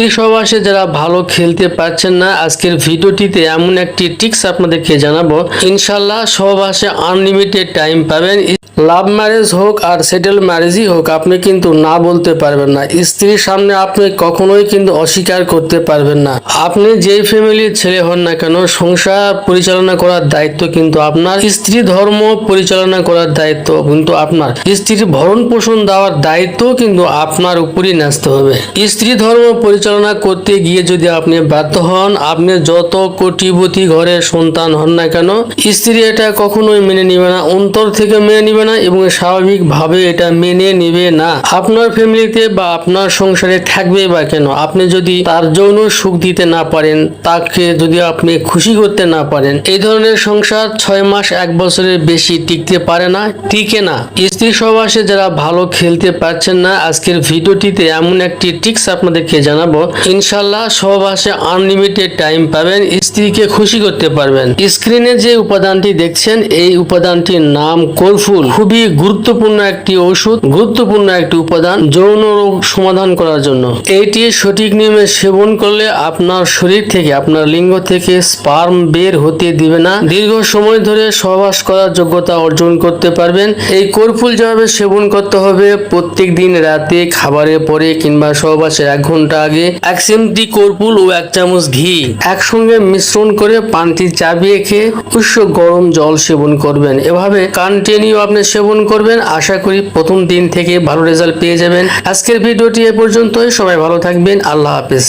স্ত্রী সহবাসে যারা ভালো খেলতে পারছেন না, আজকের ভিডিওটিতে এমন একটি টিপস আপনাদেরকে জানাবো। ইনশাল্লাহ সহবাসে আনলিমিটেড টাইম পাবেন। লাভ ম্যারেজ হোক আর সেটেল ম্যারেজই হোক, আপনি কিন্তু না বলতে পারবেন না। স্ত্রীর সামনে আপনি কখনোই কিন্তু অস্বীকার করতে পারবেন না। আপনি যেই ফ্যামিলির ছেলে হন না কেন, সংসার পরিচালনা করার দায়িত্ব কিন্তু আপনার। স্ত্রী ধর্ম পরিচালনা করার দায়িত্ব কিন্তু আপনার। স্ত্রীর ভরণ পোষণ দেওয়ার দায়িত্ব কিন্তু আপনার উপরই ন্যস্ত হবে। স্ত্রী ধর্ম পরিচালনা করতে গিয়ে যদি আপনি ব্যর্থ হন, আপনি যত কোটিপতি ঘরের সন্তান হন না কেন, স্ত্রী এটা কখনোই মেনে নিবে না, অন্তর থেকে মেনে নিবে না এবং স্বাভাবিকভাবে এটা মেনে নিবে না। আপনার ফ্যামিলিতে বা আপনার সংসারে থাকবে বা কেন, আপনি যদি তার যৌন সুখ দিতে না পারেন, তাকে যদি আপনি খুশি করতে না পারেন, এই ধরনের সংসার 6 মাস 1 বছরের বেশি টিকতে পারে না, টিকে না। স্ত্রী সহবাসে যারা ভালো খেলতে পারছেন না, আজকের ভিডিওটিতে এমন একটি টিপস আপনাদেরকে জানাবো। ইনশাল্লাহ সহবাসে আনলিমিটেড টাইম পাবেন, স্ত্রীকে খুশি করতে পারবেন। স্ক্রিনে যে উপাদানটি দেখছেন, এই উপাদানটির নাম কোরফুল। খুবই গুরুত্বপূর্ণ একটি ওষুধ, গুরুত্বপূর্ণ একটি উপাদান যৌন রোগ সমাধান করার জন্য। এটি সঠিক নিয়মে সেবন করলে আপনার শরীর থেকে, আপনার লিঙ্গ থেকে স্পার্ম বের হতে দিবে না। দীর্ঘ সময় ধরে সহবাস করার যোগ্যতা অর্জন করতে পারবেন। এই কোরফুল যেভাবে সেবন করতে হবে, প্রত্যেক দিন রাতে খাবারের পরে কিংবা সহবাসের 1 ঘন্টা আগে 1 চিমটি কোরফুল ও 1 চামচ ঘি একসঙ্গে মিশ্রণ করে পানটি চাবিয়ে খেয়ে উষ্ণ গরম জল সেবন করবেন। এভাবে কন্টিনিউ আপনি সেবন করবেন। আশা করি প্রথম দিন থেকে ভালো রেজাল্ট পেয়ে যাবেন। আজকের ভিডিওটি এ পর্যন্তই। সবাই ভালো থাকবেন। আল্লাহ হাফেজ।